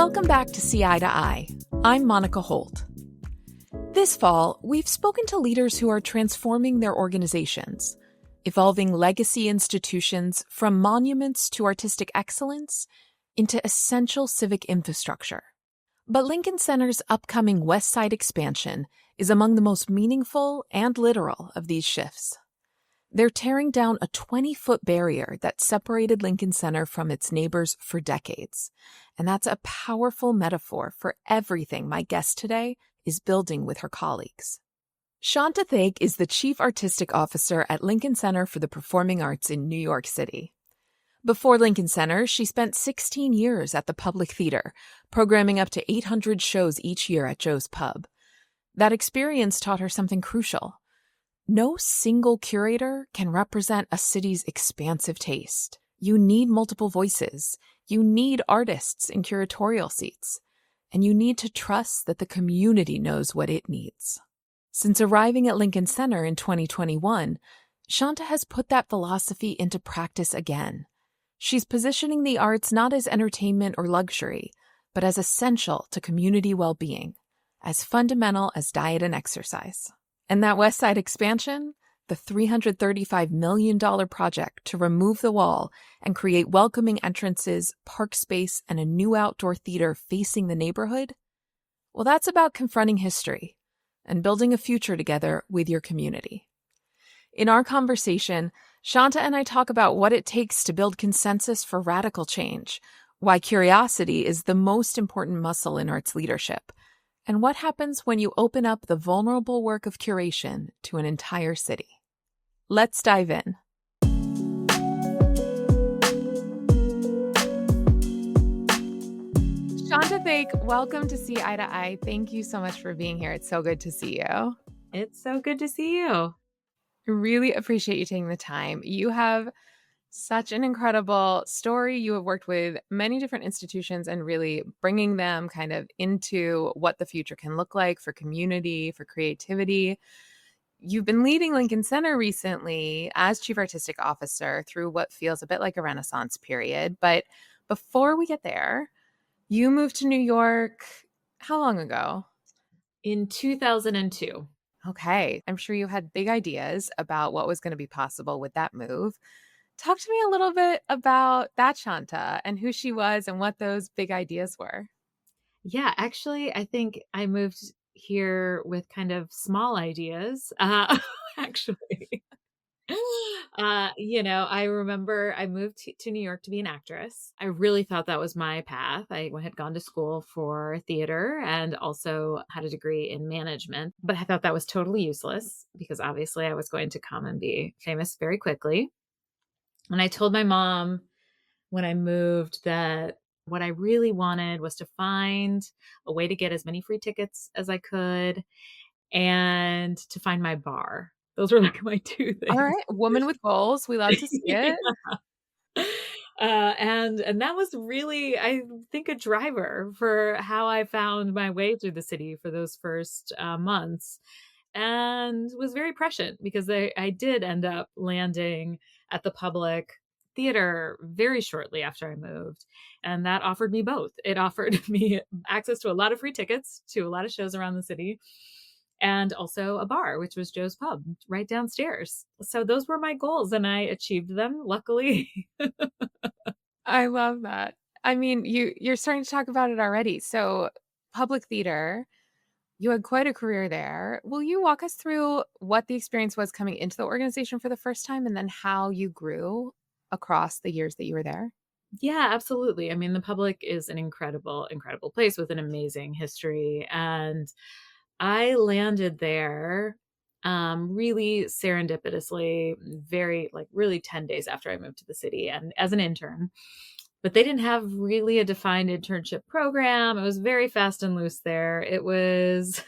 Welcome back to See Eye to Eye. I'm Monica Holt. This fall, we've spoken to leaders who are transforming their organizations, evolving legacy institutions from monuments to artistic excellence into essential civic infrastructure. But Lincoln Center's upcoming West Side expansion is among the most meaningful and literal of these shifts. They're tearing down a 20-foot barrier that separated Lincoln Center from its neighbors for decades. And that's a powerful metaphor for everything my guest today is building with her colleagues. Shanta Thake is the Chief Artistic Officer at Lincoln Center for the Performing Arts in New York City. Before Lincoln Center, she spent 16 years at the Public Theater, programming up to 800 shows each year at Joe's Pub. That experience taught her something crucial. No single curator can represent a city's expansive taste. You need multiple voices. You need artists in curatorial seats. And you need to trust that the community knows what it needs. Since arriving at Lincoln Center in 2021, Shanta has put that philosophy into practice again. She's positioning the arts not as entertainment or luxury, but as essential to community well-being, as fundamental as diet and exercise. And that West Side expansion, the $335 million project to remove the wall and create welcoming entrances, park space, and a new outdoor theater facing the neighborhood, well, that's about confronting history and building a future together with your community. In our conversation, Shanta and I talk about what it takes to build consensus for radical change, why curiosity is the most important muscle in arts leadership, and what happens when you open up the vulnerable work of curation to an entire city. Let's dive in. Shanta Thake, welcome to See Eye to Eye. Thank you so much for being here. It's so good to see you. It's so good to see you. I really appreciate you taking the time. You have such an incredible story. You have worked with many different institutions and really bringing them kind of into what the future can look like for community, for creativity. You've been leading Lincoln Center recently as Chief Artistic Officer through what feels a bit like a Renaissance period. But before we get there, you moved to New York how long ago? In 2002. Okay. I'm sure you had big ideas about what was going to be possible with that move. Talk to me a little bit about that Shanta and who she was and what those big ideas were. Yeah, actually, I think I moved here with kind of small ideas, actually. I remember I moved to New York to be an actress. I really thought that was my path. I had gone to school for theater and also had a degree in management, but I thought that was totally useless because obviously I was going to come and be famous very quickly. And I told my mom when I moved that what I really wanted was to find a way to get as many free tickets as I could and to find my bar. Those were like my two things. All right. Woman with goals. We love to see it. And that was really, I think, a driver for how I found my way through the city for those first months, and was very prescient because I did end up landing at the Public Theater very shortly after I moved. And that offered me both. It offered me access to a lot of free tickets to a lot of shows around the city and also a bar, which was Joe's Pub right downstairs. So those were my goals and I achieved them, luckily. I love that. I mean, you're starting to talk about it already. So Public Theater, you had quite a career there. Will you walk us through what the experience was coming into the organization for the first time and then how you grew across the years that you were there? Yeah, absolutely. I mean, the Public is an incredible, incredible place with an amazing history. And I landed there really serendipitously, really 10 days after I moved to the city and as an intern. But they didn't have really a defined internship program. It was very fast and loose there. It was,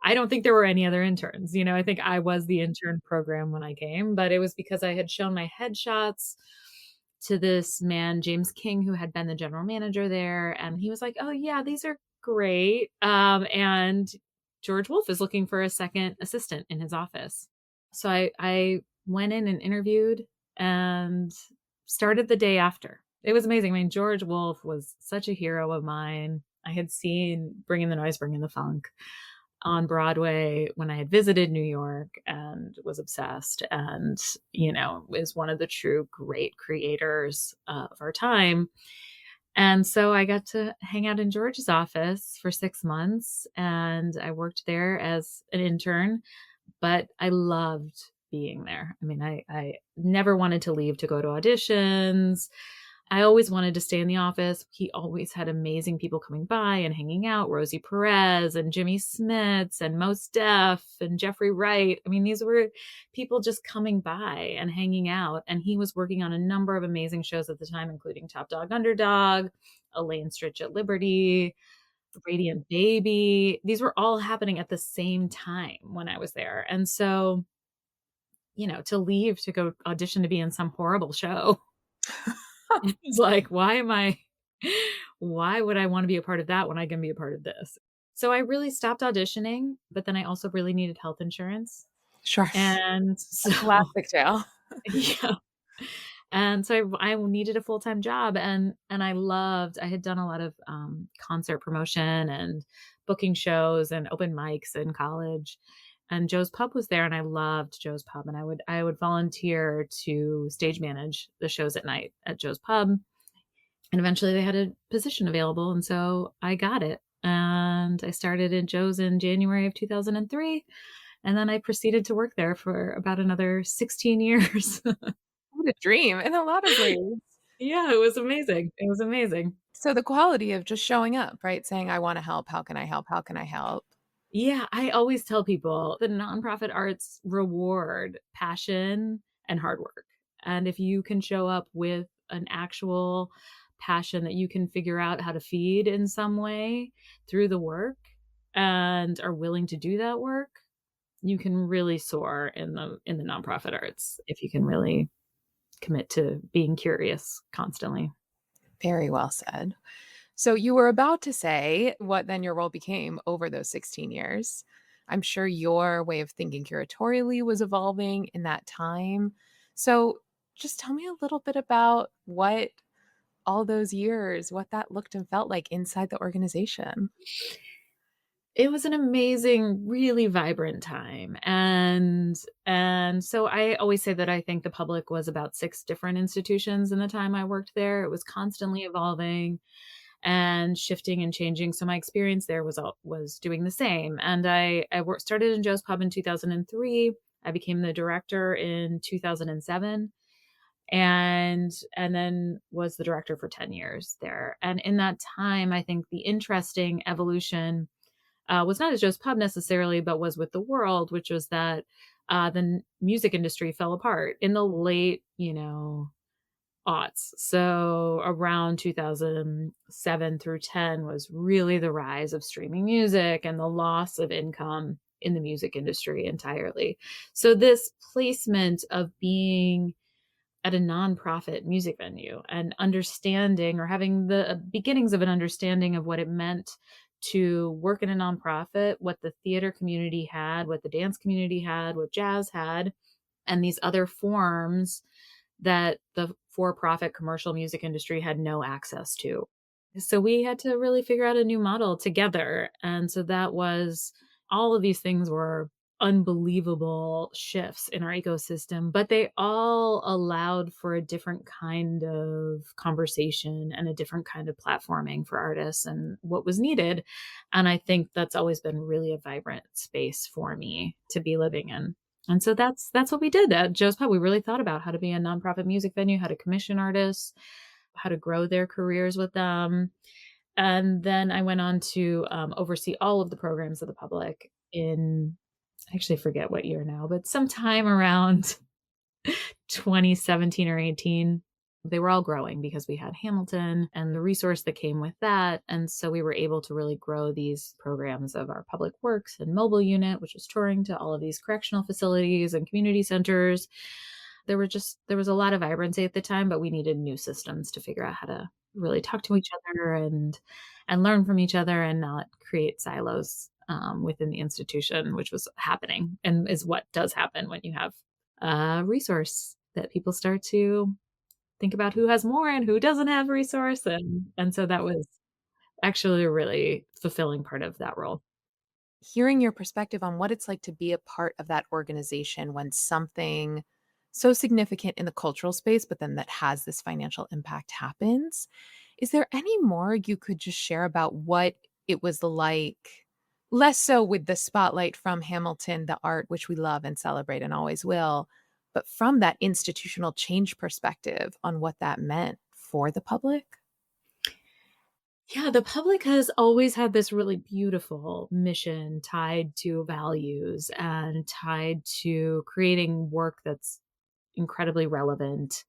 I don't think there were any other interns. I think I was the intern program when I came, but it was because I had shown my headshots to this man, James King, who had been the general manager there. And he was like, oh, yeah, these are great. And George Wolfe is looking for a second assistant in his office. So I went in and interviewed and started the day after. It was amazing. I mean, George Wolfe was such a hero of mine. I had seen Bringing the Noise, Bringing the Funk on Broadway when I had visited New York and was obsessed, and, is one of the true great creators of our time. And so I got to hang out in George's office for 6 months, and I worked there as an intern, but I loved being there. I mean, I never wanted to leave to go to auditions. I always wanted to stay in the office. He always had amazing people coming by and hanging out, Rosie Perez and Jimmy Smits and Mos Def and Jeffrey Wright. I mean, these were people just coming by and hanging out. And he was working on a number of amazing shows at the time, including Top Dog Underdog, Elaine Stritch at Liberty, Radiant Baby. These were all happening at the same time when I was there. And so, to leave to go audition to be in some horrible show, it's like, why would I want to be a part of that when I can be a part of this? So I really stopped auditioning, but then I also really needed health insurance. Sure. And A so, classic tale. yeah. And so I needed a full-time job, and I had done a lot of concert promotion and booking shows and open mics in college. And Joe's Pub was there, and I loved Joe's Pub, and I would volunteer to stage manage the shows at night at Joe's Pub. And eventually they had a position available, and so I got it. And I started at Joe's in January of 2003, and then I proceeded to work there for about another 16 years. What a dream in a lot of ways. Yeah, it was amazing. It was amazing. So the quality of just showing up, right? Saying, I want to help. How can I help? How can I help? Yeah, I always tell people the nonprofit arts reward passion and hard work. And if you can show up with an actual passion that you can figure out how to feed in some way through the work and are willing to do that work, you can really soar in the nonprofit arts if you can really commit to being curious constantly. Very well said. So you were about to say what then your role became over those 16 years. I'm sure your way of thinking curatorially was evolving in that time. So just tell me a little bit about what all those years, what that looked and felt like inside the organization. It was an amazing, really vibrant time. And so I always say that I think the public was about 6 different institutions in the time I worked there. It was constantly evolving and shifting and changing. So my experience there was doing the same. And started in Joe's Pub in 2003. I became the director in 2007, and then was the director for 10 years there. And in that time, I think the interesting evolution was not at Joe's Pub necessarily, but was with the world, which was that music industry fell apart in the late, aughts. So around 2007 through 10 was really the rise of streaming music and the loss of income in the music industry entirely. So this placement of being at a nonprofit music venue and understanding or having the beginnings of an understanding of what it meant to work in a nonprofit, what the theater community had, what the dance community had, what jazz had, and these other forms that the for-profit commercial music industry had no access to. So we had to really figure out a new model together. And so that was all of these things were unbelievable shifts in our ecosystem, but they all allowed for a different kind of conversation and a different kind of platforming for artists and what was needed. And I think that's always been really a vibrant space for me to be living in. And so that's what we did at Joe's Pub. We really thought about how to be a nonprofit music venue, how to commission artists, how to grow their careers with them. And then I went on to oversee all of the programs of the public in, I actually forget what year now, but sometime around 2017 or 18. They were all growing because we had Hamilton and the resource that came with that. And so we were able to really grow these programs of our public works and mobile unit, which was touring to all of these correctional facilities and community centers. There was a lot of vibrancy at the time, but we needed new systems to figure out how to really talk to each other and learn from each other and not create silos within the institution, which was happening and is what does happen when you have a resource that people start to think about who has more and who doesn't have resource, and so that was actually a really fulfilling part of that role. Hearing your perspective on what it's like to be a part of that organization when something so significant in the cultural space, but then that has this financial impact happens. Is there any more you could just share about what it was like? Less so with the spotlight from Hamilton, the art, which we love and celebrate and always will, but from that institutional change perspective on what that meant for the public? Yeah, the public has always had this really beautiful mission tied to values and tied to creating work that's incredibly relevant.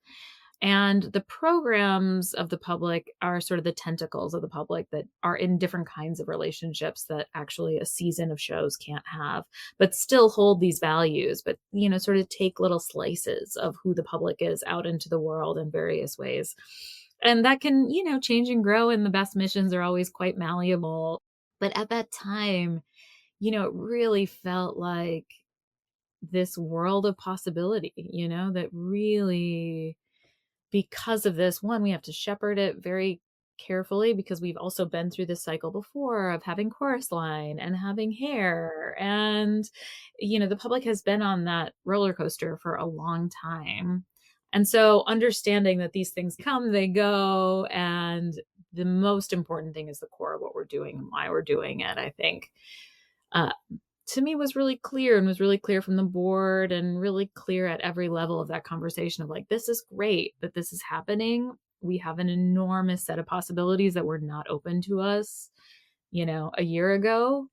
And the programs of the public are sort of the tentacles of the public that are in different kinds of relationships that actually a season of shows can't have, but still hold these values, but, sort of take little slices of who the public is out into the world in various ways. And that can, change and grow, and the best missions are always quite malleable. But at that time, it really felt like this world of possibility, that really, because of this, one, we have to shepherd it very carefully because we've also been through this cycle before of having chorus line and having hair. And, the public has been on that roller coaster for a long time. And so understanding that these things come, they go, and the most important thing is the core of what we're doing and why we're doing it, I think. Uh, to me was really clear, and was really clear from the board, and really clear at every level of that conversation of like, this is great that this is happening. We have an enormous set of possibilities that were not open to us, a year ago.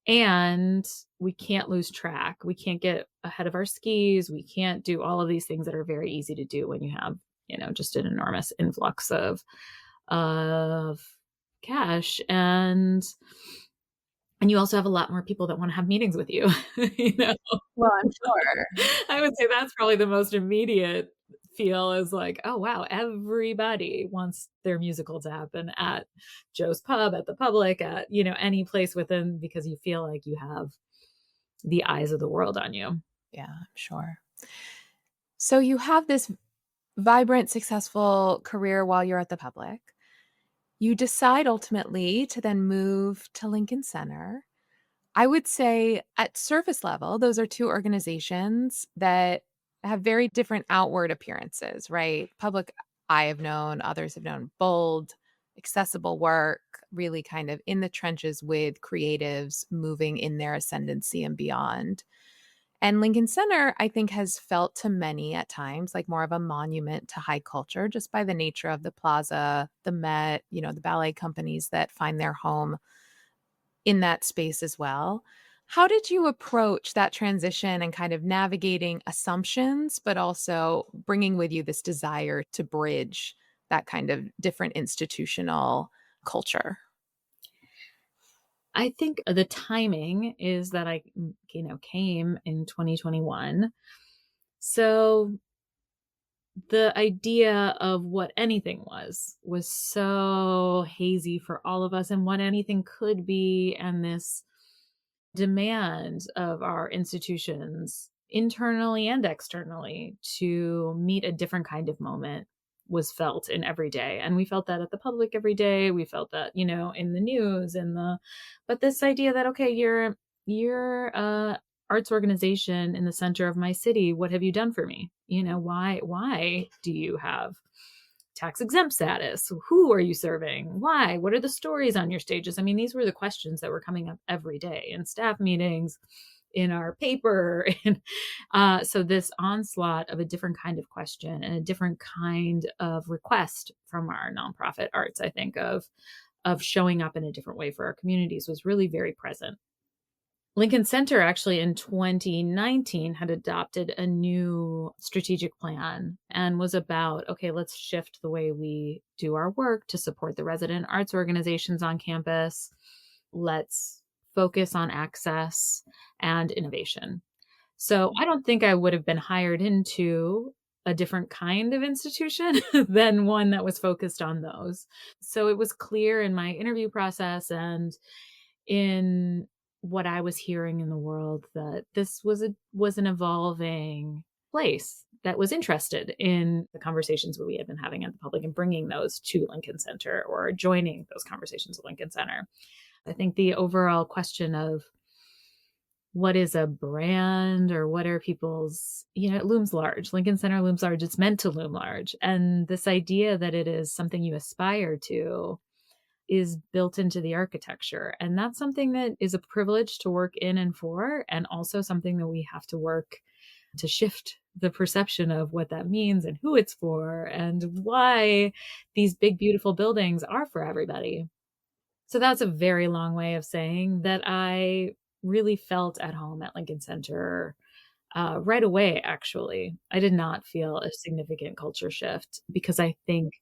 And we can't lose track. We can't get ahead of our skis. We can't do all of these things that are very easy to do when you have, just an enormous influx of cash. And you also have a lot more people that wanna have meetings with you, you know? Well, I'm sure. I would say that's probably the most immediate feel is like, "Oh, wow, everybody wants their musical to happen at Joe's Pub, at the Public, at, any place within," because you feel like you have the eyes of the world on you. Yeah, I'm sure. So you have this vibrant, successful career while you're at the Public. You decide ultimately to then move to Lincoln Center. I would say at surface level, those are two organizations that have very different outward appearances, right? Public, I have known, others have known bold, accessible work, really kind of in the trenches with creatives moving in their ascendancy and beyond. And Lincoln Center, I think, has felt to many at times like more of a monument to high culture just by the nature of the plaza, the Met, the ballet companies that find their home in that space as well. How did you approach that transition and kind of navigating assumptions, but also bringing with you this desire to bridge that kind of different institutional culture? I think the timing is that I, came in 2021. So the idea of what anything was so hazy for all of us, and what anything could be, and this demand of our institutions internally and externally to meet a different kind of moment was felt in every day. And we felt that at the Public every day. We felt that, in the news, and but this idea that, okay, you're a arts organization in the center of my city. What have you done for me? Why do you have tax exempt status? Who are you serving? Why? What are the stories on your stages? I mean, these were the questions that were coming up every day in staff meetings, in our paper. And so this onslaught of a different kind of question and a different kind of request from our nonprofit arts, I think, of showing up in a different way for our communities was really very present. Lincoln Center actually in 2019 had adopted a new strategic plan and was about, okay, let's shift the way we do our work to support the resident arts organizations on campus. Let's focus on access and innovation. So I don't think I would have been hired into a different kind of institution than one that was focused on those. So it was clear in my interview process and in what I was hearing in the world that this was an evolving place that was interested in the conversations that we had been having at the public and bringing those to Lincoln Center or joining those conversations at Lincoln Center. I think the overall question of what is a brand or what are people's, it looms large. Lincoln Center looms large. It's meant to loom large. And this idea that it is something you aspire to is built into the architecture. And that's something that is a privilege to work in and for, and also something that we have to work to shift the perception of what that means and who it's for and why these big, beautiful buildings are for everybody. So that's a very long way of saying that I really felt at home at Lincoln Center right away, actually. I did not feel a significant culture shift because I think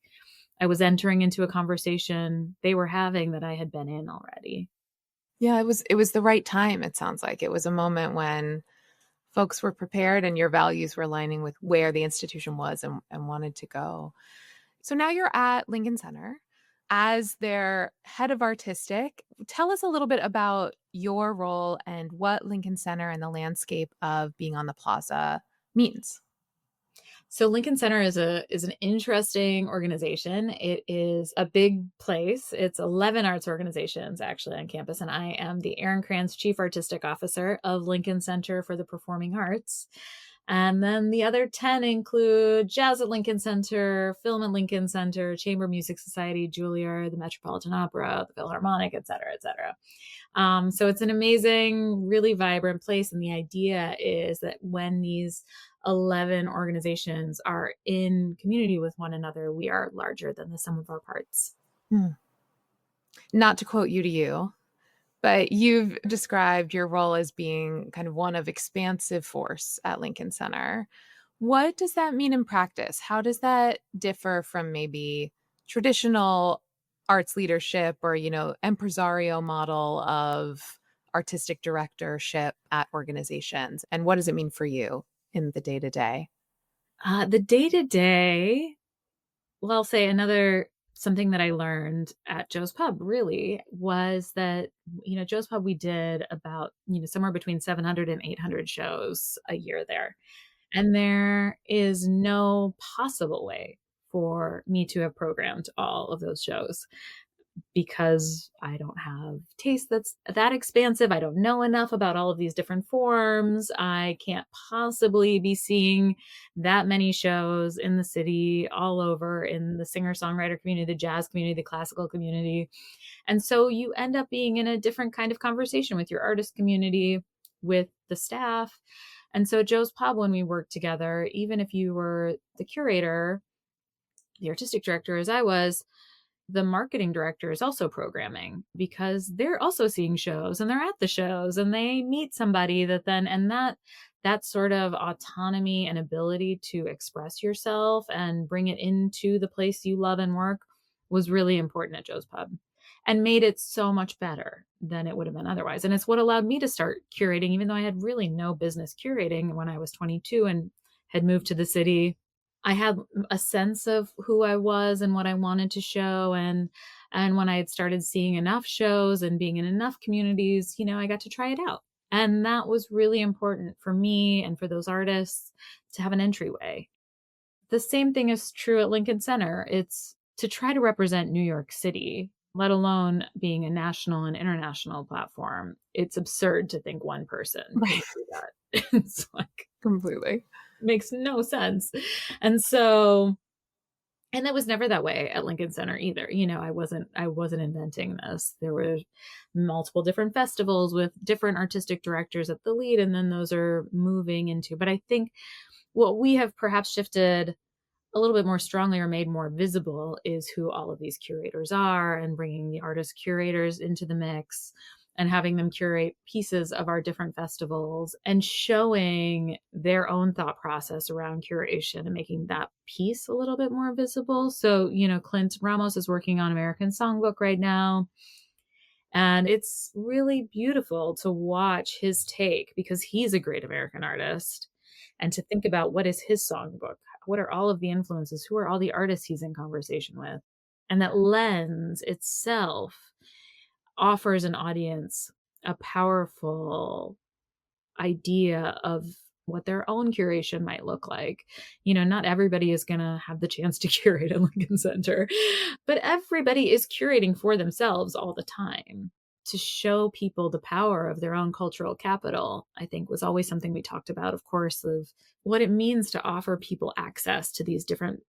I was entering into a conversation they were having that I had been in already. Yeah, it was the right time, it sounds like. It was a moment when folks were prepared and your values were aligning with where the institution was and wanted to go. So now you're at Lincoln Center as their head of artistic. Tell us a little bit about your role and what Lincoln Center and the landscape of being on the plaza means. So Lincoln Center is an interesting organization. It is a big place. It's 11 arts organizations actually on campus, and I am the Ehrenkranz Chief Artistic Officer of Lincoln Center for the Performing Arts. And then the other 10 include Jazz at Lincoln Center, Film at Lincoln Center, Chamber Music Society, Juilliard, the Metropolitan Opera, the Philharmonic, et cetera, et cetera. So it's an amazing, really vibrant place. And the idea is that when these 11 organizations are in community with one another, we are larger than the sum of our parts. Not to quote you to you, but you've described your role as being kind of one of expansive force at Lincoln Center. What does that mean in practice? How does that differ from maybe traditional arts leadership or, impresario model of artistic directorship at organizations? And what does it mean for you in the day to day? The day to day, well, I'll say something that I learned at Joe's Pub really was that, Joe's Pub, we did about, somewhere between 700 and 800 shows a year there. And there is no possible way for me to have programmed all of those shows because I don't have taste that's that expansive. I don't know enough about all of these different forms. I can't possibly be seeing that many shows in the city, all over in the singer-songwriter community, the jazz community, the classical community. And so you end up being in a different kind of conversation with your artist community, with the staff. And so Joe's Pub, when we worked together, even if you were the curator, the artistic director, as I was, the marketing director is also programming because they're also seeing shows and they're at the shows and they meet somebody that sort of autonomy and ability to express yourself and bring it into the place you love and work was really important at Joe's Pub and made it so much better than it would have been otherwise. And it's what allowed me to start curating, even though I had really no business curating when I was 22 and had moved to the city. I had a sense of who I was and what I wanted to show. And when I had started seeing enough shows and being in enough communities, I got to try it out. And that was really important for me and for those artists to have an entryway. The same thing is true at Lincoln Center. It's to try to represent New York City, let alone being a national and international platform. It's absurd to think one person can do that. It's like Completely. makes no sense. And it was never that way at Lincoln Center either. I wasn't inventing this. There were multiple different festivals with different artistic directors at the lead, and then those are moving into, but I think what we have perhaps shifted a little bit more strongly or made more visible is who all of these curators are and bringing the artist curators into the mix and having them curate pieces of our different festivals and showing their own thought process around curation and making that piece a little bit more visible. So, Clint Ramos is working on American Songbook right now. And it's really beautiful to watch his take because he's a great American artist and to think about what is his songbook? What are all of the influences? Who are all the artists he's in conversation with? And that lens itself offers an audience a powerful idea of what their own curation might look like. Not everybody is going to have the chance to curate at Lincoln Center, but everybody is curating for themselves all the time. To show people the power of their own cultural capital, I think, was always something we talked about, of course, of what it means to offer people access to these different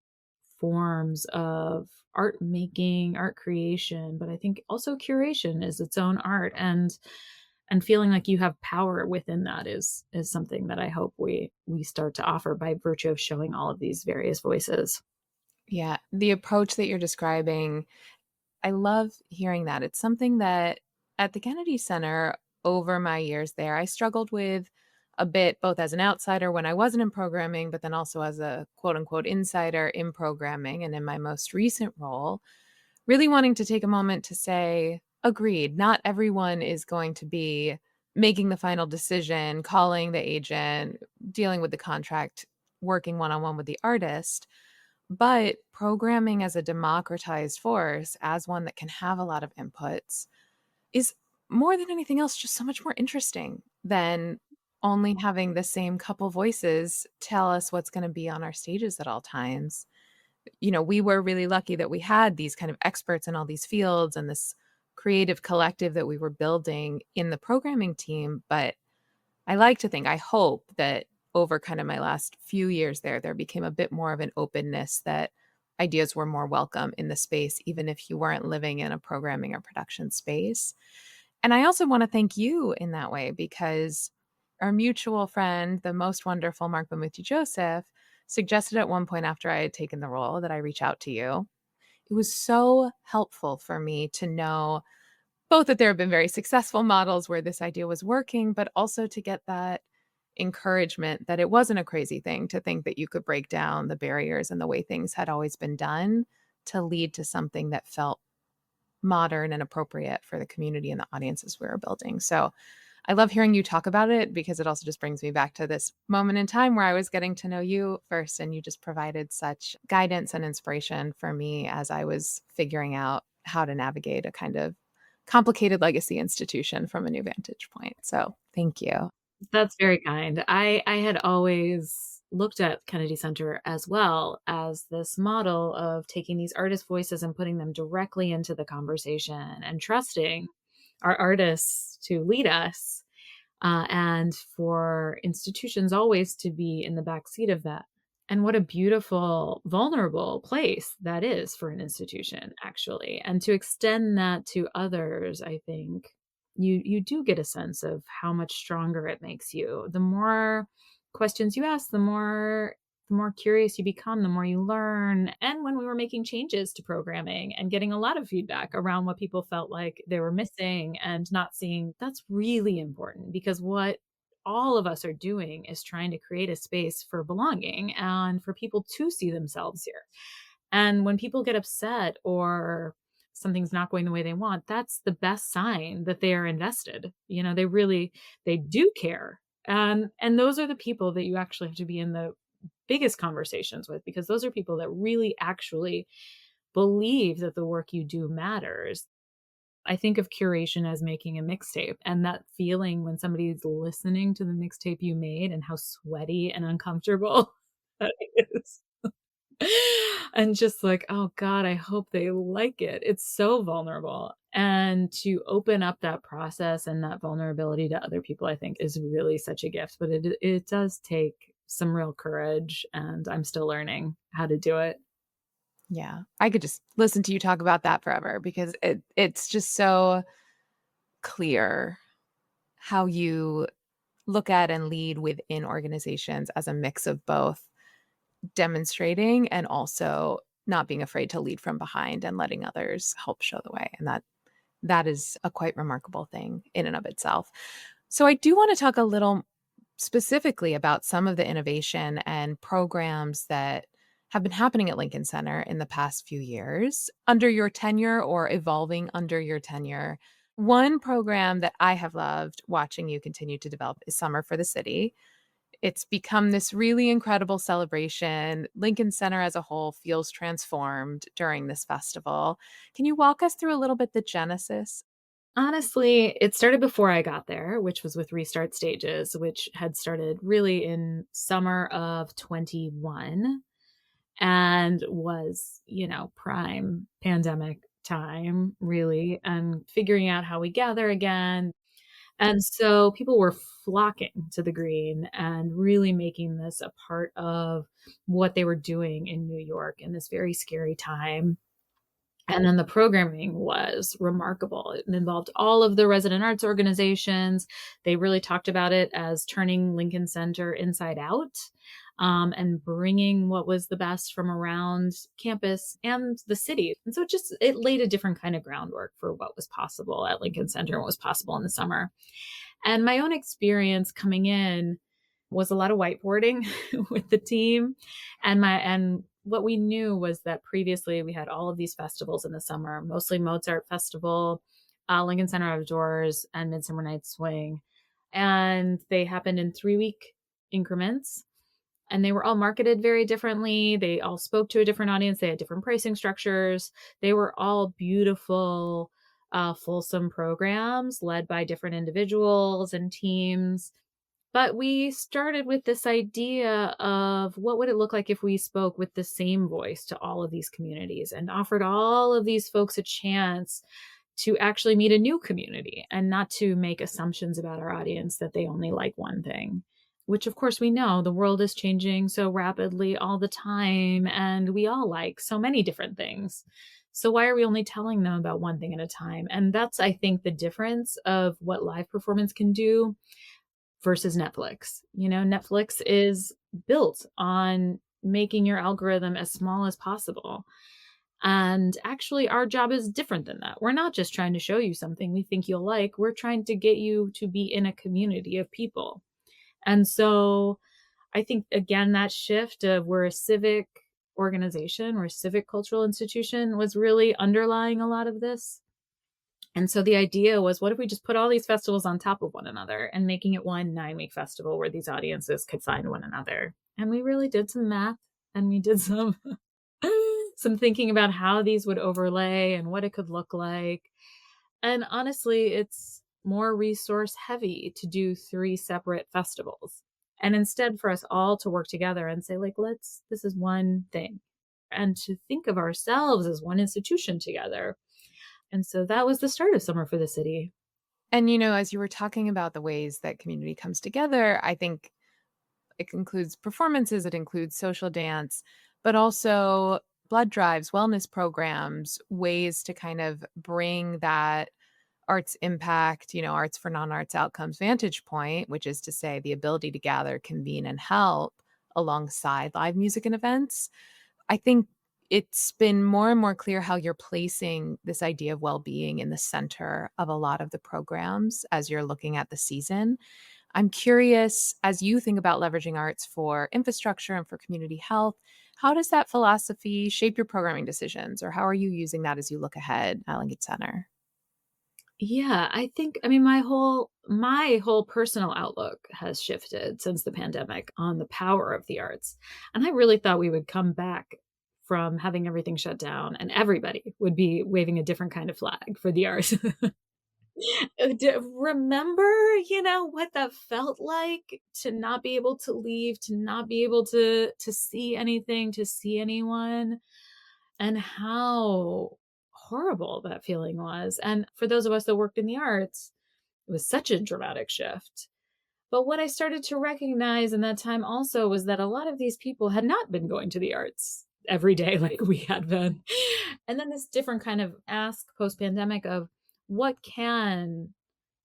forms of art making, art creation, but I think also curation is its own art, and feeling like you have power within that is something that I hope we start to offer by virtue of showing all of these various voices. Yeah, the approach that you're describing, I love hearing that. It's something that at the Kennedy Center over my years there, I struggled with a bit, both as an outsider when I wasn't in programming, but then also as a quote unquote insider in programming and in my most recent role, really wanting to take a moment to say, agreed, not everyone is going to be making the final decision, calling the agent, dealing with the contract, working one on one with the artist. But programming as a democratized force, as one that can have a lot of inputs, is more than anything else just so much more interesting than only having the same couple voices tell us what's going to be on our stages at all times. We were really lucky that we had these kind of experts in all these fields and this creative collective that we were building in the programming team. But I like to think, I hope that over kind of my last few years there became a bit more of an openness that ideas were more welcome in the space, even if you weren't living in a programming or production space. And I also want to thank you in that way because our mutual friend, the most wonderful Mark Bamuthi Joseph, suggested at one point after I had taken the role that I reach out to you. It was so helpful for me to know both that there have been very successful models where this idea was working, but also to get that encouragement that it wasn't a crazy thing to think that you could break down the barriers and the way things had always been done to lead to something that felt modern and appropriate for the community and the audiences we were building. So I love hearing you talk about it because it also just brings me back to this moment in time where I was getting to know you first, and you just provided such guidance and inspiration for me as I was figuring out how to navigate a kind of complicated legacy institution from a new vantage point. So thank you. That's very kind. I had always looked at Kennedy Center as well as this model of taking these artist voices and putting them directly into the conversation and trusting our artists to lead us, and for institutions always to be in the back seat of that. And what a beautiful, vulnerable place that is for an institution, actually. And to extend that to others, I think you do get a sense of how much stronger it makes you. The more questions you ask, the more curious you become, the more you learn. And when we were making changes to programming and getting a lot of feedback around what people felt like they were missing and not seeing, that's really important because what all of us are doing is trying to create a space for belonging and for people to see themselves here. And when people get upset or something's not going the way they want, that's the best sign that they are invested. They do care. And those are the people that you actually have to be in the biggest conversations with, because those are people that really actually believe that the work you do matters. I think of curation as making a mixtape, and that feeling when somebody's listening to the mixtape you made and how sweaty and uncomfortable that is. And just like, oh God, I hope they like it. It's so vulnerable. And to open up that process and that vulnerability to other people, I think is really such a gift. But it does take some real courage, and I'm still learning how to do it. Yeah. I could just listen to you talk about that forever because it's just so clear how you look at and lead within organizations as a mix of both demonstrating and also not being afraid to lead from behind and letting others help show the way. And that is a quite remarkable thing in and of itself. So I do want to talk a little specifically about some of the innovation and programs that have been happening at Lincoln Center in the past few years under your tenure or evolving under your tenure. One program that I have loved watching you continue to develop is Summer for the City. It's become this really incredible celebration. Lincoln Center as a whole feels transformed during this festival. Can you walk us through a little bit the genesis? Honestly, it started before I got there, which was with Restart Stages, which had started really in summer of 21 and was, prime pandemic time, really, and figuring out how we gather again. And so people were flocking to the green and really making this a part of what they were doing in New York in this very scary time. And then the programming was remarkable. It involved all of the resident arts organizations. They really talked about it as turning Lincoln Center inside out, and bringing what was the best from around campus and the city. And so it laid a different kind of groundwork for what was possible at Lincoln Center and what was possible in the summer. And my own experience coming in was a lot of whiteboarding with the team. And what we knew was that previously we had all of these festivals in the summer, mostly Mozart Festival, Lincoln Center Outdoors, and Midsummer Night's Swing. And they happened in 3-week increments. And they were all marketed very differently. They all spoke to a different audience. They had different pricing structures. They were all beautiful, fulsome programs led by different individuals and teams. But we started with this idea of what would it look like if we spoke with the same voice to all of these communities and offered all of these folks a chance to actually meet a new community and not to make assumptions about our audience that they only like one thing, which of course we know the world is changing so rapidly all the time and we all like so many different things. So why are we only telling them about one thing at a time? And that's, I think, the difference of what live performance can do versus Netflix. Netflix is built on making your algorithm as small as possible. And actually, our job is different than that. We're not just trying to show you something we think you'll like. We're trying to get you to be in a community of people. And so I think, again, that shift of we're a civic organization, we're a civic cultural institution was really underlying a lot of this. And so the idea was, what if we just put all these festivals on top of one another and making it one 9-week festival where these audiences could find one another? And we really did some math and we did some some thinking about how these would overlay and what it could look like. And honestly, it's more resource heavy to do 3 separate festivals. And instead for us all to work together and say, like, this is one thing, and to think of ourselves as one institution together. And so that was the start of Summer for the City. And, as you were talking about the ways that community comes together, I think it includes performances, it includes social dance, but also blood drives, wellness programs, ways to kind of bring that arts impact, arts for non-arts outcomes vantage point, which is to say the ability to gather, convene, and help alongside live music and events. I think it's been more and more clear how you're placing this idea of well-being in the center of a lot of the programs as you're looking at the season. I'm curious, as you think about leveraging arts for infrastructure and for community health, how does that philosophy shape your programming decisions, or how are you using that as you look ahead at Lincoln Center? Yeah, my whole personal outlook has shifted since the pandemic on the power of the arts. And I really thought we would come back from having everything shut down and everybody would be waving a different kind of flag for the arts. Remember, what that felt like to not be able to leave, to not be able to see anything, to see anyone, and how horrible that feeling was. And for those of us that worked in the arts, it was such a dramatic shift. But what I started to recognize in that time also was that a lot of these people had not been going to the arts every day like we had been. And then this different kind of ask post pandemic of, what can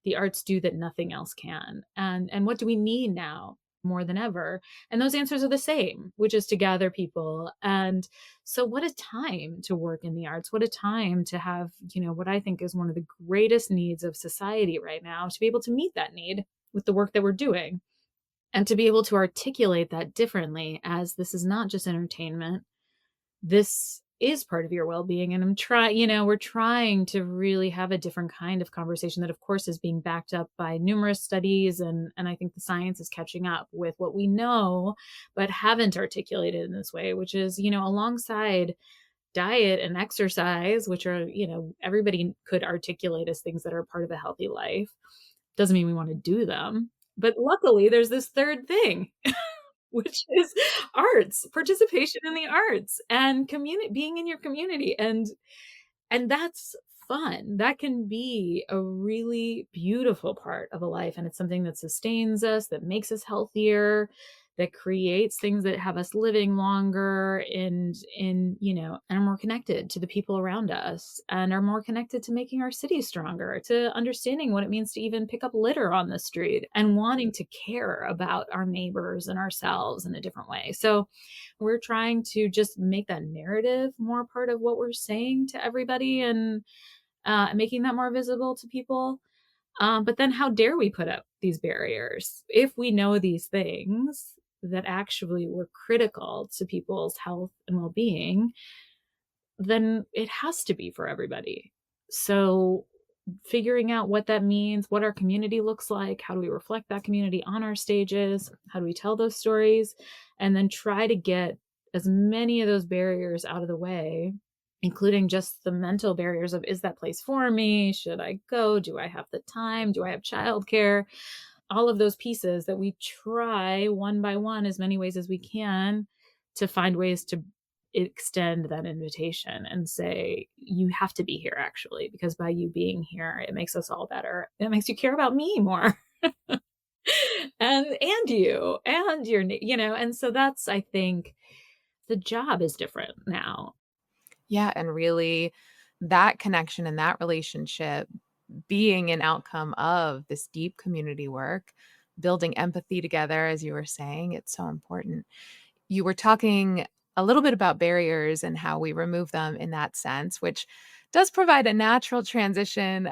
the arts do that nothing else can? And what do we need now more than ever? And those answers are the same, which is to gather people. And so what a time to work in the arts. What a time to have, what I think is one of the greatest needs of society right now, to be able to meet that need with the work that we're doing and to be able to articulate that differently as this is not just entertainment. This is part of your well-being. And we're trying to really have a different kind of conversation that of course is being backed up by numerous studies. And I think the science is catching up with what we know, but haven't articulated in this way, which is, alongside diet and exercise, which are, everybody could articulate as things that are part of a healthy life. Doesn't mean we want to do them. But luckily, there's this third thing, which is arts, participation in the arts and community, being in your community. And that's fun. That can be a really beautiful part of a life, and it's something that sustains us, that makes us healthier, that creates things that have us living longer and are more connected to the people around us and are more connected to making our cities stronger, to understanding what it means to even pick up litter on the street and wanting to care about our neighbors and ourselves in a different way. So we're trying to just make that narrative more part of what we're saying to everybody, and making that more visible to people. But then how dare we put up these barriers if we know these things that actually were critical to people's health and well-being? Then it has to be for everybody. So figuring out what that means, what our community looks like, how do we reflect that community on our stages, how do we tell those stories, and then try to get as many of those barriers out of the way, including just the mental barriers of, is that place for me? Should I go? Do I have the time? Do I have childcare? All of those pieces that we try one by one, as many ways as we can, to find ways to extend that invitation and say, you have to be here, actually, because by you being here, it makes us all better. It makes you care about me more. and you and your, and so that's, I think, the job is different now. Yeah, and really that connection and that relationship being an outcome of this deep community work, building empathy together, as you were saying, it's so important. You were talking a little bit about barriers and how we remove them in that sense, which does provide a natural transition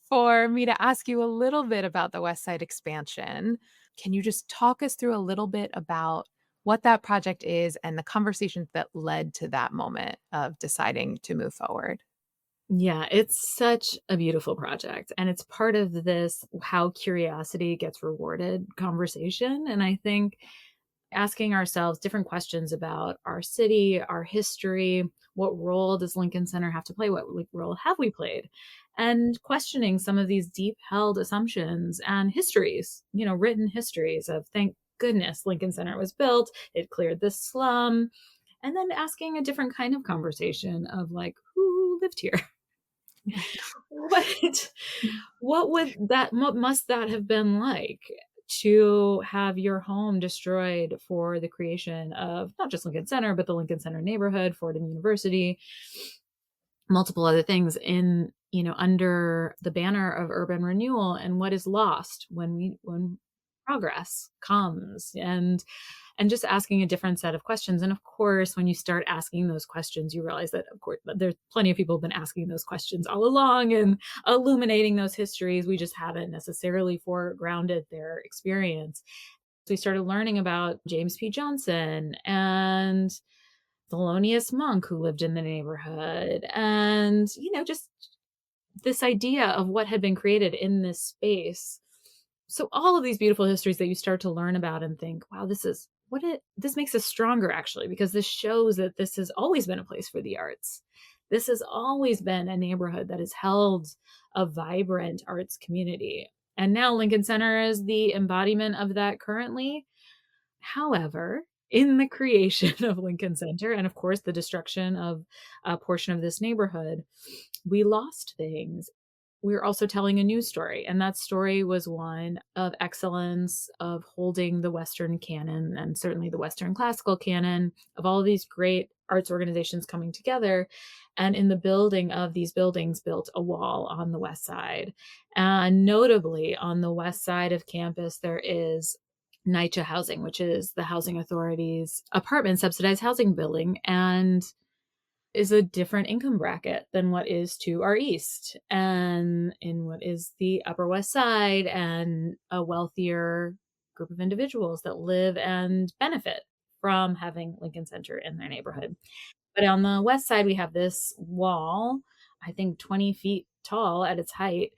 for me to ask you a little bit about the West Side expansion. Can you just talk us through a little bit about what that project is and the conversations that led to that moment of deciding to move forward? Yeah, it's such a beautiful project. And it's part of this how curiosity gets rewarded conversation. And I think asking ourselves different questions about our city, our history, what role does Lincoln Center have to play? What role have we played? And questioning some of these deep held assumptions and histories, written histories of, thank goodness Lincoln Center was built, it cleared the slum. And then asking a different kind of conversation of, like, who lived here? what what must that have been like, to have your home destroyed for the creation of not just Lincoln Center, but the Lincoln Center neighborhood, Fordham University, multiple other things in, under the banner of urban renewal, and what is lost when progress comes, and just asking a different set of questions. And of course, when you start asking those questions, you realize that, of course, there's plenty of people who've been asking those questions all along and illuminating those histories. We just haven't necessarily foregrounded their experience. So we started learning about James P. Johnson and Thelonious Monk, who lived in the neighborhood, and, just this idea of what had been created in this space. So all of these beautiful histories that you start to learn about and think, wow, this makes us stronger, actually, because this shows that this has always been a place for the arts. This has always been a neighborhood that has held a vibrant arts community. And now Lincoln Center is the embodiment of that currently. However, in the creation of Lincoln Center, and of course the destruction of a portion of this neighborhood, we lost things. We're also telling a new story, and that story was one of excellence, of holding the Western canon, and certainly the Western classical canon, of all of these great arts organizations coming together. And in the building of these buildings, built a wall on the West Side. And notably, on the west side of campus, there is NYCHA Housing, which is the Housing Authority's apartment subsidized housing building, and is a different income bracket than what is to our east and in what is the Upper West Side, and a wealthier group of individuals that live and benefit from having Lincoln Center in their neighborhood. But on the west side, we have this wall, I think 20 feet tall at its height,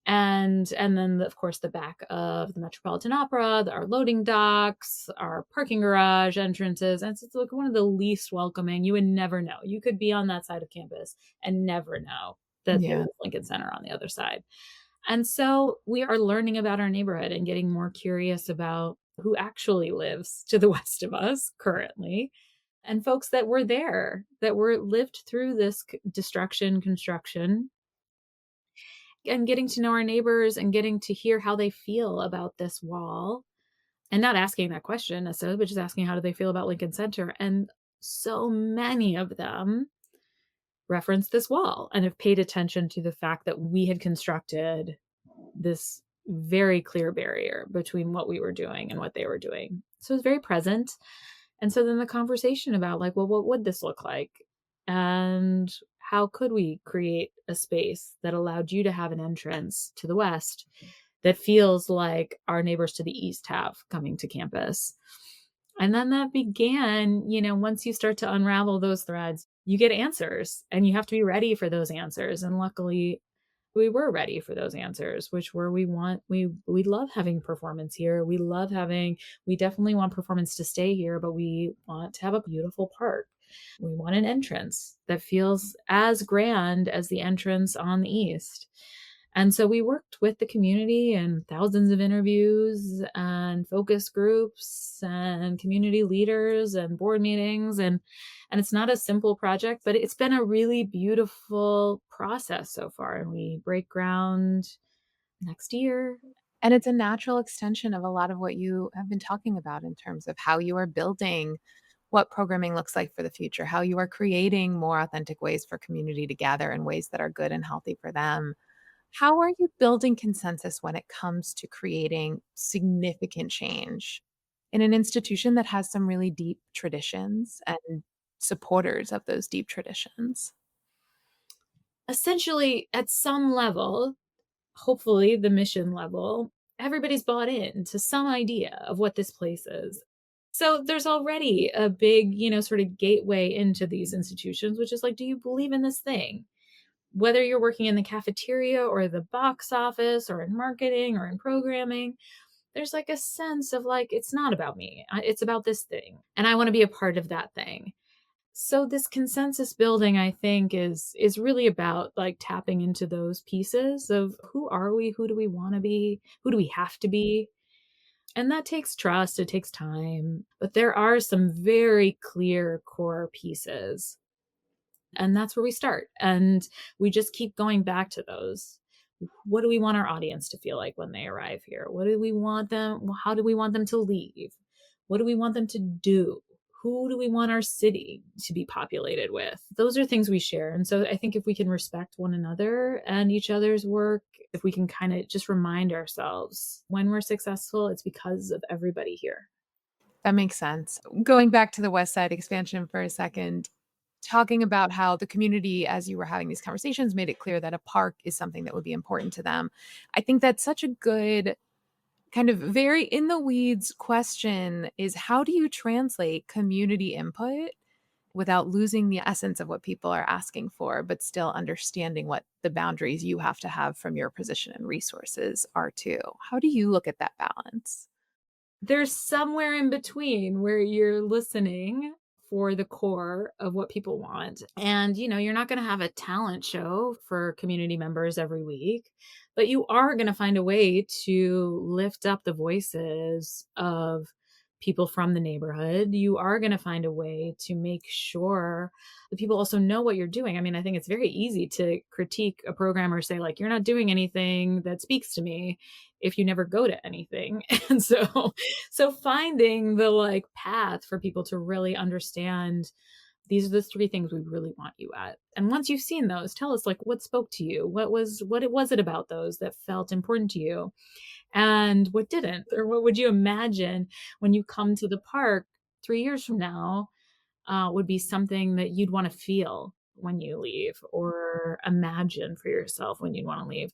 And then, of course, the back of the Metropolitan Opera, our loading docks, our parking garage entrances. And it's like one of the least welcoming. You would never know. You could be on that side of campus and never know that there Yeah. was Lincoln Center on the other side. And so we are learning about our neighborhood and getting more curious about who actually lives to the west of us currently, and folks that were there, that were lived through this destruction, construction, and getting to know our neighbors and getting to hear how they feel about this wall, and not asking that question necessarily, but just asking how do they feel about Lincoln Center. And so many of them reference this wall and have paid attention to the fact that we had constructed this very clear barrier between what we were doing and what they were doing. So it's very present. And so then the conversation about like, well, what would this look like? And how could we create a space that allowed you to have an entrance to the west that feels like our neighbors to the east have coming to campus? And then that began, once you start to unravel those threads, you get answers and you have to be ready for those answers. And luckily, we were ready for those answers, which were we love having performance here. We definitely want performance to stay here, but we want to have a beautiful park. We want an entrance that feels as grand as the entrance on the east. And so we worked with the community and thousands of interviews and focus groups and community leaders and board meetings. And it's not a simple project, but it's been a really beautiful process so far. And we break ground next year. And it's a natural extension of a lot of what you have been talking about in terms of how you are building what programming looks like for the future, how you are creating more authentic ways for community to gather in ways that are good and healthy for them. How are you building consensus when it comes to creating significant change in an institution that has some really deep traditions and supporters of those deep traditions? Essentially, at some level, hopefully the mission level, everybody's bought in to some idea of what this place is. So there's already a big, sort of gateway into these institutions, which is like, do you believe in this thing? Whether you're working in the cafeteria or the box office or in marketing or in programming, there's like a sense of like, it's not about me. It's about this thing. And I want to be a part of that thing. So this consensus building, I think, is really about like tapping into those pieces of who are we? Who do we want to be? Who do we have to be? And that takes trust, it takes time, but there are some very clear core pieces. And that's where we start. And we just keep going back to those. What do we want our audience to feel like when they arrive here? What do we want them? How do we want them to leave? What do we want them to do? Who do we want our city to be populated with? Those are things we share. And so I think if we can respect one another and each other's work, if we can kind of just remind ourselves when we're successful, it's because of everybody here. That makes sense. Going back to the West Side expansion for a second, talking about how the community, as you were having these conversations, made it clear that a park is something that would be important to them. I think that's such a good kind of very in the weeds question is how do you translate community input without losing the essence of what people are asking for, but still understanding what the boundaries you have to have from your position and resources are too? How do you look at that balance? There's somewhere in between where you're listening for the core of what people want. And, you're not going to have a talent show for community members every week, but you are going to find a way to lift up the voices of people from the neighborhood. You are going to find a way to make sure that people also know what you're doing. I mean, I think it's very easy to critique a program or say, like, you're not doing anything that speaks to me if you never go to anything. And so finding the like path for people to really understand these are the three things we really want you at. And once you've seen those, tell us like what spoke to you, what was it about those that felt important to you, and what didn't, or what would you imagine when you come to the park 3 years from now would be something that you'd want to feel when you leave, or imagine for yourself when you'd want to leave.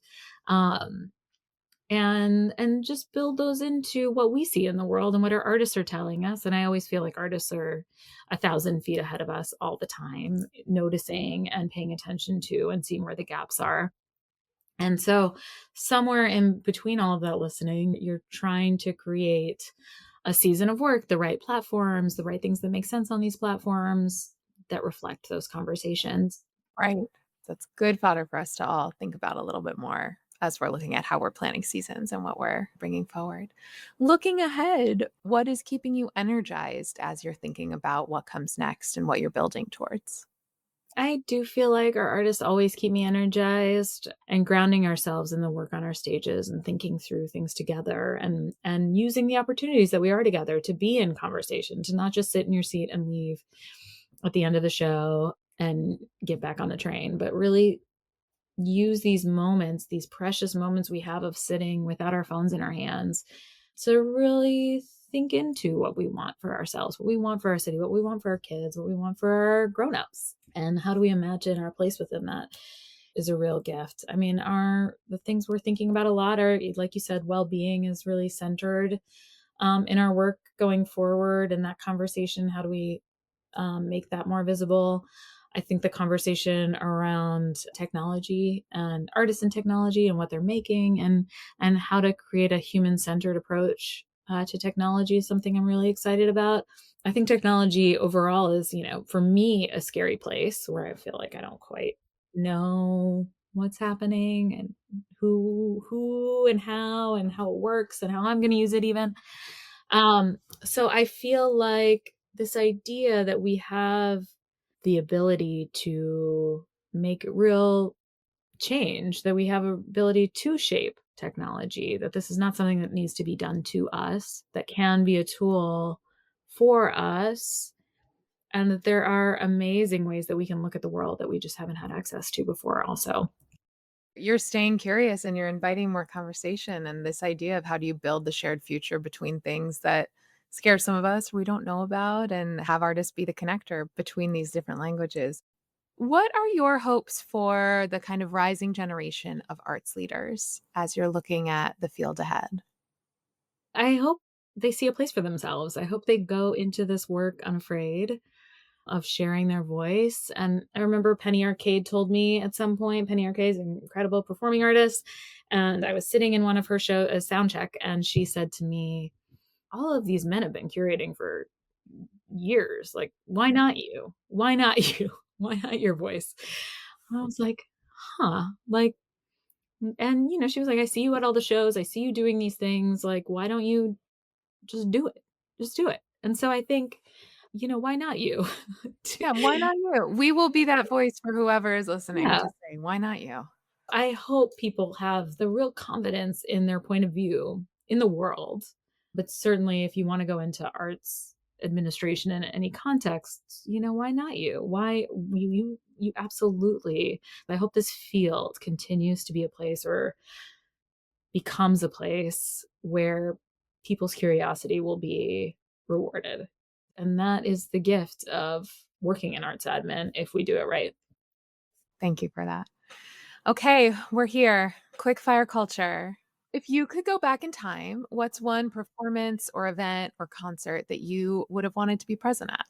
And just build those into what we see in the world and what our artists are telling us. And I always feel like artists are 1,000 feet ahead of us all the time, noticing and paying attention to and seeing where the gaps are. And so, somewhere in between all of that listening, you're trying to create a season of work, the right platforms, the right things that make sense on these platforms that reflect those conversations. Right. That's good fodder for us to all think about a little bit more as we're looking at how we're planning seasons and what we're bringing forward. Looking ahead, what is keeping you energized as you're thinking about what comes next and what you're building towards? I do feel like our artists always keep me energized, and grounding ourselves in the work on our stages and thinking through things together, and using the opportunities that we are together to be in conversation, to not just sit in your seat and leave at the end of the show and get back on the train, but really use these moments, these precious moments we have of sitting without our phones in our hands, to really think into what we want for ourselves, what we want for our city, what we want for our kids, what we want for our grown-ups, and how do we imagine our place within that is a real gift. I mean, the things we're thinking about a lot are, like you said, well-being is really centered in our work going forward, and that conversation. How do we make that more visible? I think the conversation around technology and artists in technology and what they're making, and how to create a human-centered approach to technology is something I'm really excited about. I think technology overall is, for me, a scary place where I feel like I don't quite know what's happening, and who and how it works and how I'm going to use it even. So I feel like this idea that we have the ability to make real change, that we have ability to shape technology, that this is not something that needs to be done to us, that can be a tool for us, and that there are amazing ways that we can look at the world that we just haven't had access to before also. You're staying curious and you're inviting more conversation and this idea of how do you build the shared future between things that scare some of us we don't know about and have artists be the connector between these different languages. What are your hopes for the kind of rising generation of arts leaders as you're looking at the field ahead? I hope they see a place for themselves. I hope they go into this work unafraid of sharing their voice. And I remember Penny Arcade told me at some point. Penny Arcade is an incredible performing artist. And I was sitting in one of her shows, a sound check, and she said to me, all of these men have been curating for years. Like, why not you? Why not you? Why not your voice? And I was like, huh. Like, and she was like, I see you at all the shows. I see you doing these things. Like, why don't you just do it? Just do it. And so I think, why not you? Yeah, why not you? We will be that voice for whoever is listening Yeah. to say, why not you? I hope people have the real confidence in their point of view in the world. But certainly, if you want to go into arts administration in any context, why not you? Why you absolutely. I hope this field continues to be a place, or becomes a place, where people's curiosity will be rewarded. And that is the gift of working in arts admin if we do it right. Thank you for that. Okay, we're here. Quick fire culture. If you could go back in time, what's one performance or event or concert that you would have wanted to be present at?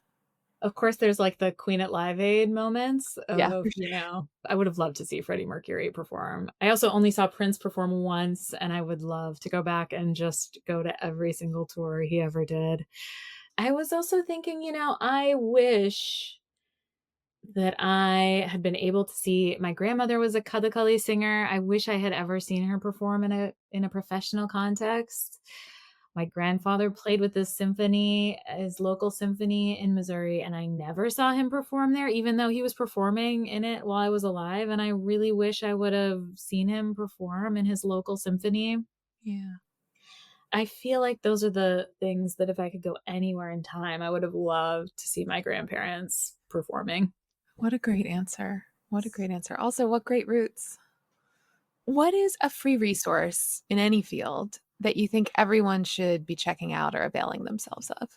Of course, there's like the Queen at Live Aid moments Yeah, of, for sure. I would have loved to see Freddie Mercury perform. I also only saw Prince perform once, and I would love to go back and just go to every single tour he ever did. I was also thinking, I wish that I had been able to see. My grandmother was a Kathakali singer. I wish I had ever seen her perform in a professional context. My grandfather played with this symphony, his local symphony in Missouri, and I never saw him perform there, even though he was performing in it while I was alive. And I really wish I would have seen him perform in his local symphony. Yeah. I feel like those are the things that if I could go anywhere in time, I would have loved to see my grandparents performing. What a great answer. What a great answer. Also, what great roots. What is a free resource in any field that you think everyone should be checking out or availing themselves of?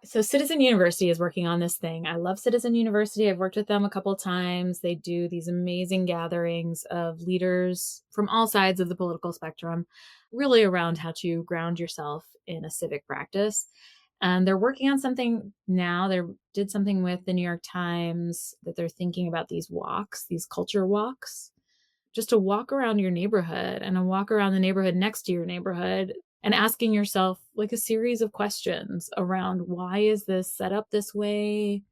So Citizen University is working on this thing. I love Citizen University. I've worked with them a couple of times. They do these amazing gatherings of leaders from all sides of the political spectrum, really around how to ground yourself in a civic practice. And they're working on something now. They did something with the New York Times that they're thinking about these walks, these culture walks, just to walk around your neighborhood and a walk around the neighborhood next to your neighborhood and asking yourself like a series of questions around, why is this set up this way?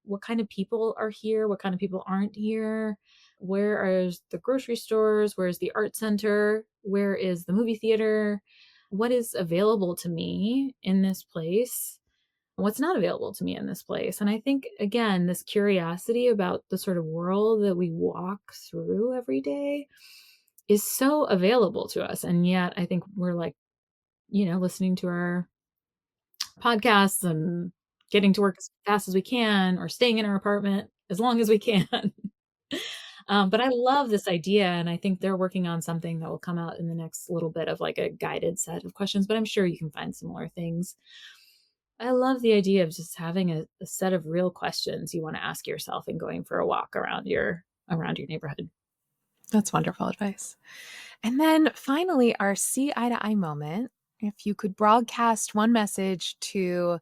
What kind of people are here? What kind of people aren't here? Where are the grocery stores? Where's the art center? Where is the movie theater? What is available to me in this place? What's not available to me in this place? And I think, again, this curiosity about the sort of world that we walk through every day is so available to us. And yet I think we're like, listening to our podcasts and getting to work as fast as we can, or staying in our apartment as long as we can. But I love this idea, and I think they're working on something that will come out in the next little bit of like a guided set of questions, but I'm sure you can find similar things. I love the idea of just having a set of real questions you want to ask yourself and going for a walk around your neighborhood. That's wonderful advice. And then finally, our see eye to eye moment. If you could broadcast one message to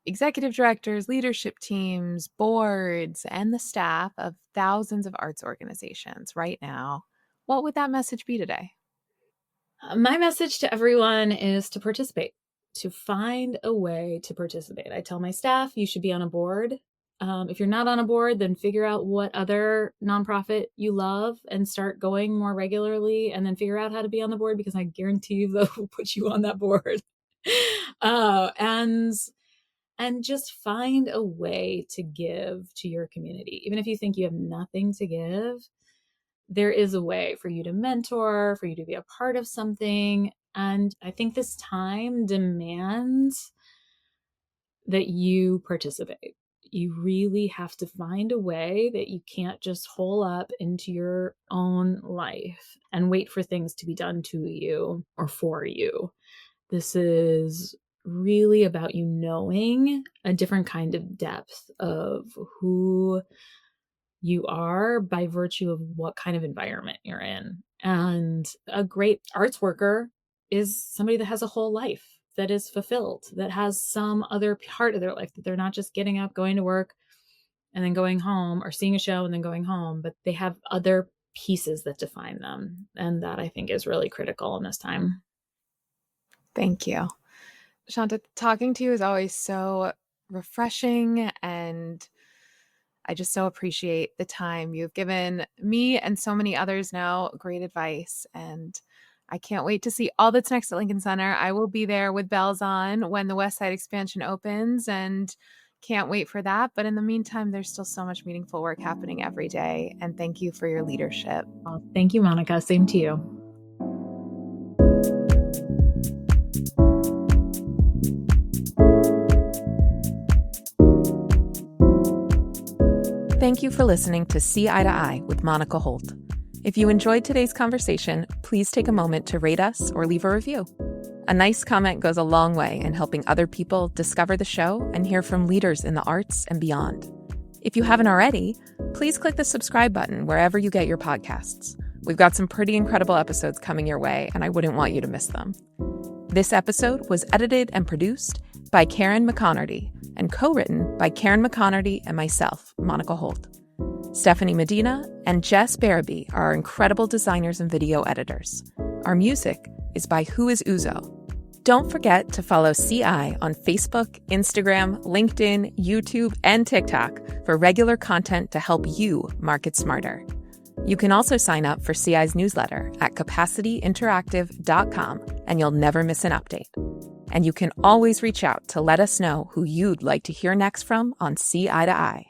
executive directors, leadership teams, boards, and the staff of thousands of arts organizations right now, what would that message be today? My message to everyone is to participate, to find a way to participate. I tell my staff, you should be on a board. If you're not on a board, then figure out what other nonprofit you love and start going more regularly, and then figure out how to be on the board, because I guarantee you they'll put you on that board. And just find a way to give to your community. Even if you think you have nothing to give, there is a way for you to mentor, for you to be a part of something. And I think this time demands that you participate. You really have to find a way that you can't just hole up into your own life and wait for things to be done to you or for you. This is really about you knowing a different kind of depth of who you are by virtue of what kind of environment you're in. And a great arts worker is somebody that has a whole life that is fulfilled, that has some other part of their life, that they're not just getting up, going to work, and then going home, or seeing a show and then going home, but they have other pieces that define them. And that, I think, is really critical in this time. Thank you. Shanta, talking to you is always so refreshing, and I just so appreciate the time you've given me and so many others now. Great advice. And I can't wait to see all that's next at Lincoln Center. I will be there with bells on when the West Side expansion opens, and can't wait for that. But in the meantime, there's still so much meaningful work happening every day. And thank you for your leadership. Oh, thank you, Monica. Same to you. Thank you for listening to See Eye to Eye with Monica Holt. If you enjoyed today's conversation, please take a moment to rate us or leave a review. A nice comment goes a long way in helping other people discover the show and hear from leaders in the arts and beyond. If you haven't already, please click the subscribe button wherever you get your podcasts. We've got some pretty incredible episodes coming your way, and I wouldn't want you to miss them. This episode was edited and produced by Karen McConerty and co-written by Karen McConerty and myself, Monica Holt. Stephanie Medina and Jess Barabee are our incredible designers and video editors. Our music is by Who Is Uzo. Don't forget to follow CI on Facebook, Instagram, LinkedIn, YouTube, and TikTok for regular content to help you market smarter. You can also sign up for CI's newsletter at capacityinteractive.com, and you'll never miss an update. And you can always reach out to let us know who you'd like to hear next from on See Eye to Eye.